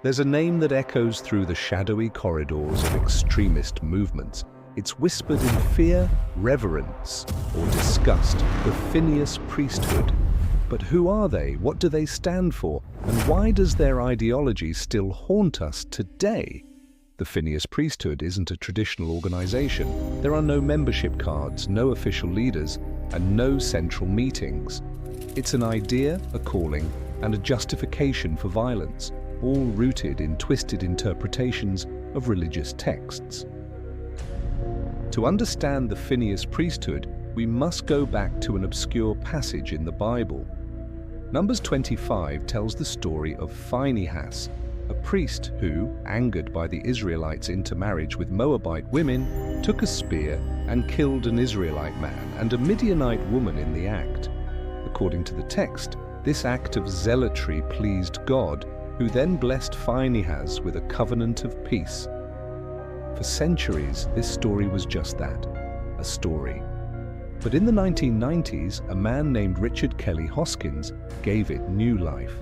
There's a name that echoes through the shadowy corridors of extremist movements. It's whispered in fear, reverence, or disgust, the Phineas priesthood. But who are they? What do they stand for? And why does their ideology still haunt us today? The Phineas priesthood isn't a traditional organization. There are no membership cards, no official leaders, and no central meetings. It's an idea, a calling, and a justification for violence, all rooted in twisted interpretations of religious texts. To understand the Phineas priesthood, we must go back to an obscure passage in the Bible. Numbers 25 tells the story of Phineas, a priest who, angered by the Israelites' intermarriage with Moabite women, took a spear and killed an Israelite man and a Midianite woman in the act. According to the text, this act of zealotry pleased God, who then blessed Phineas with a covenant of peace. For centuries, this story was just that, a story. But in the 1990s, a man named Richard Kelly Hoskins gave it new life.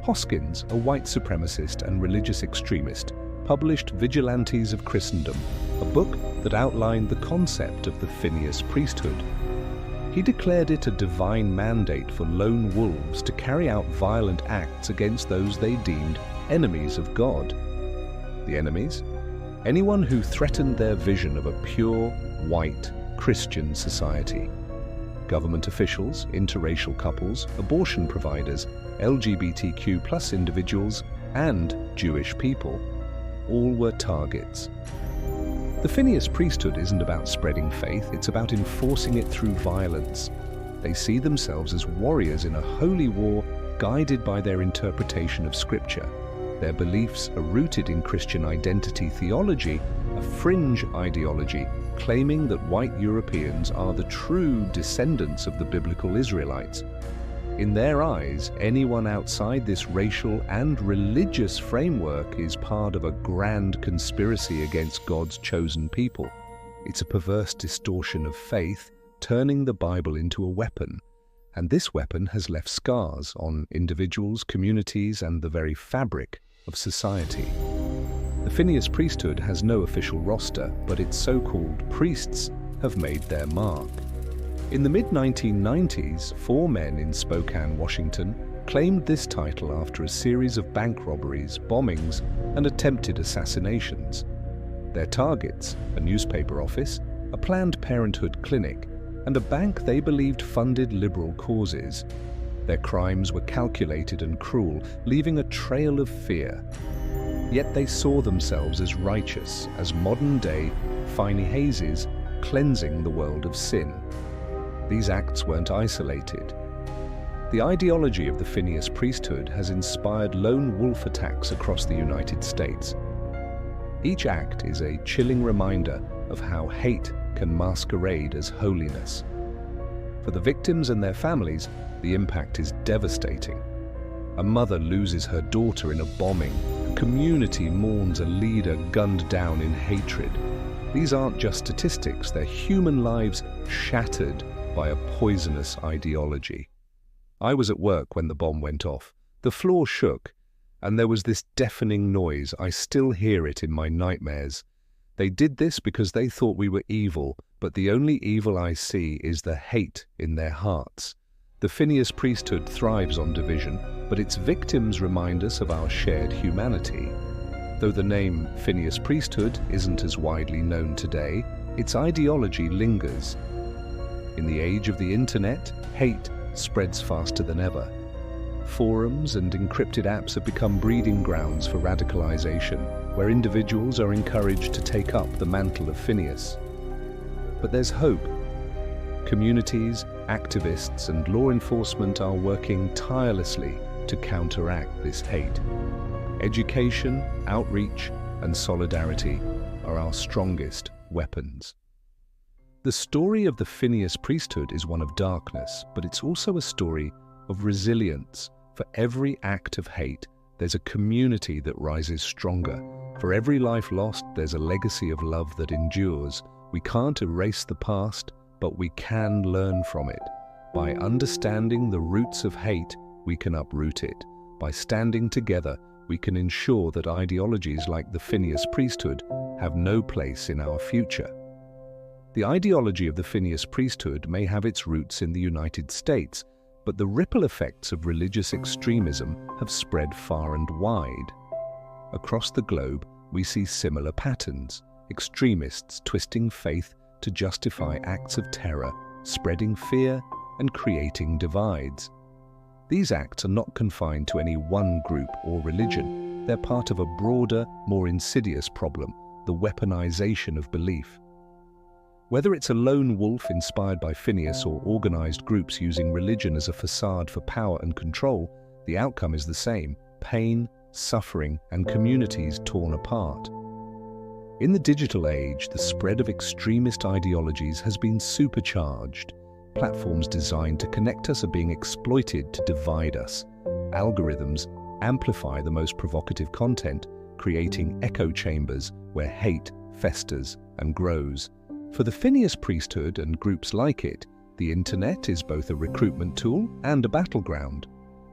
Hoskins, a white supremacist and religious extremist, published Vigilantes of Christendom, a book that outlined the concept of the Phineas priesthood. He declared it a divine mandate for lone wolves to carry out violent acts against those they deemed enemies of God. The enemies? Anyone who threatened their vision of a pure, white, Christian society. Government officials, interracial couples, abortion providers, LGBTQ+ individuals, and Jewish people. All were targets. The Phineas priesthood isn't about spreading faith, it's about enforcing it through violence. They see themselves as warriors in a holy war guided by their interpretation of Scripture. Their beliefs are rooted in Christian identity theology, a fringe ideology claiming that white Europeans are the true descendants of the biblical Israelites. In their eyes, anyone outside this racial and religious framework is part of a grand conspiracy against God's chosen people. It's a perverse distortion of faith, turning the Bible into a weapon. And this weapon has left scars on individuals, communities, and the very fabric of society. The Phineas priesthood has no official roster, but its so-called priests have made their mark. In the mid-1990s, 4 men in Spokane, Washington, claimed this title after a series of bank robberies, bombings, and attempted assassinations. Their targets, a newspaper office, a Planned Parenthood clinic, and a bank they believed funded liberal causes. Their crimes were calculated and cruel, leaving a trail of fear. Yet they saw themselves as righteous, as modern-day Phineases cleansing the world of sin. These acts weren't isolated. The ideology of the Phineas priesthood has inspired lone wolf attacks across the United States. Each act is a chilling reminder of how hate can masquerade as holiness. For the victims and their families, the impact is devastating. A mother loses her daughter in a bombing. A community mourns a leader gunned down in hatred. These aren't just statistics, they're human lives shattered by a poisonous ideology. I was at work when the bomb went off. The floor shook, and there was this deafening noise. I still hear it in my nightmares. They did this because they thought we were evil, but the only evil I see is the hate in their hearts. The Phineas priesthood thrives on division, but its victims remind us of our shared humanity. Though the name Phineas priesthood isn't as widely known today, its ideology lingers. In the age of the internet, hate spreads faster than ever. Forums and encrypted apps have become breeding grounds for radicalization, where individuals are encouraged to take up the mantle of Phineas. But there's hope. Communities, activists, and law enforcement are working tirelessly to counteract this hate. Education, outreach, and solidarity are our strongest weapons. The story of the Phineas priesthood is one of darkness, but it's also a story of resilience. For every act of hate, there's a community that rises stronger. For every life lost, there's a legacy of love that endures. We can't erase the past, but we can learn from it. By understanding the roots of hate, we can uproot it. By standing together, we can ensure that ideologies like the Phineas priesthood have no place in our future. The ideology of the Phineas priesthood may have its roots in the United States, but the ripple effects of religious extremism have spread far and wide. Across the globe, we see similar patterns: extremists twisting faith to justify acts of terror, spreading fear, and creating divides. These acts are not confined to any one group or religion. They're part of a broader, more insidious problem: the weaponization of belief. Whether it's a lone wolf inspired by Phineas or organized groups using religion as a facade for power and control, the outcome is the same: pain, suffering, and communities torn apart. In the digital age, the spread of extremist ideologies has been supercharged. Platforms designed to connect us are being exploited to divide us. Algorithms amplify the most provocative content, creating echo chambers where hate festers and grows. For the Phineas priesthood and groups like it, the internet is both a recruitment tool and a battleground.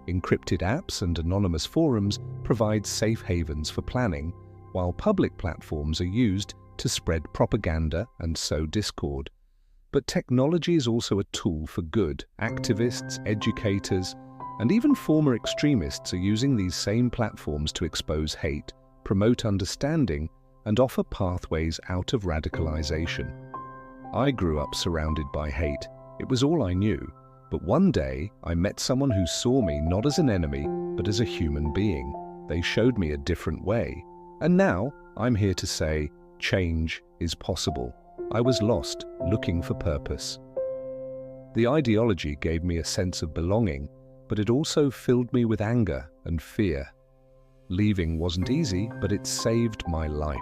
Encrypted apps and anonymous forums provide safe havens for planning, while public platforms are used to spread propaganda and sow discord. But technology is also a tool for good. Activists, educators, and even former extremists are using these same platforms to expose hate, promote understanding, and offer pathways out of radicalization. I grew up surrounded by hate. It was all I knew. But one day, I met someone who saw me not as an enemy, but as a human being. They showed me a different way. And now, I'm here to say, change is possible. I was lost, looking for purpose. The ideology gave me a sense of belonging, but it also filled me with anger and fear. Leaving wasn't easy, but it saved my life.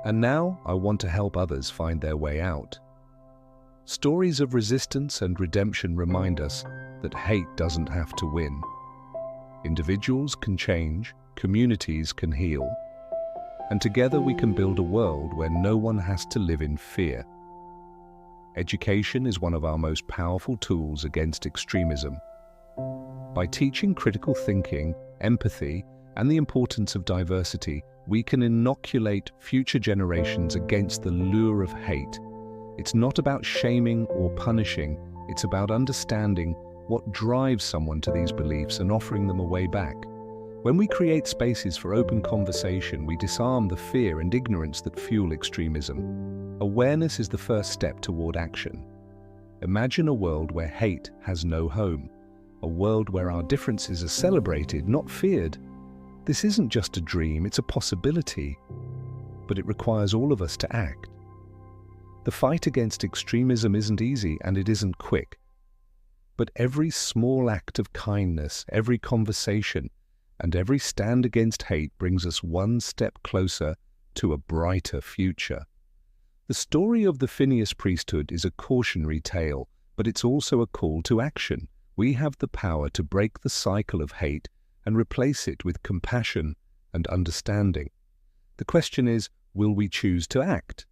And now, I want to help others find their way out. Stories of resistance and redemption remind us that hate doesn't have to win. Individuals can change, communities can heal, and together we can build a world where no one has to live in fear. Education is one of our most powerful tools against extremism. By teaching critical thinking, empathy, and the importance of diversity, we can inoculate future generations against the lure of hate. It's not about shaming or punishing, it's about understanding what drives someone to these beliefs and offering them a way back. When we create spaces for open conversation, we disarm the fear and ignorance that fuel extremism. Awareness is the first step toward action. Imagine a world where hate has no home, a world where our differences are celebrated, not feared. This isn't just a dream, it's a possibility, but it requires all of us to act. The fight against extremism isn't easy and it isn't quick. But every small act of kindness, every conversation, and every stand against hate brings us one step closer to a brighter future. The story of the Phineas priesthood is a cautionary tale, but it's also a call to action. We have the power to break the cycle of hate and replace it with compassion and understanding. The question is, will we choose to act?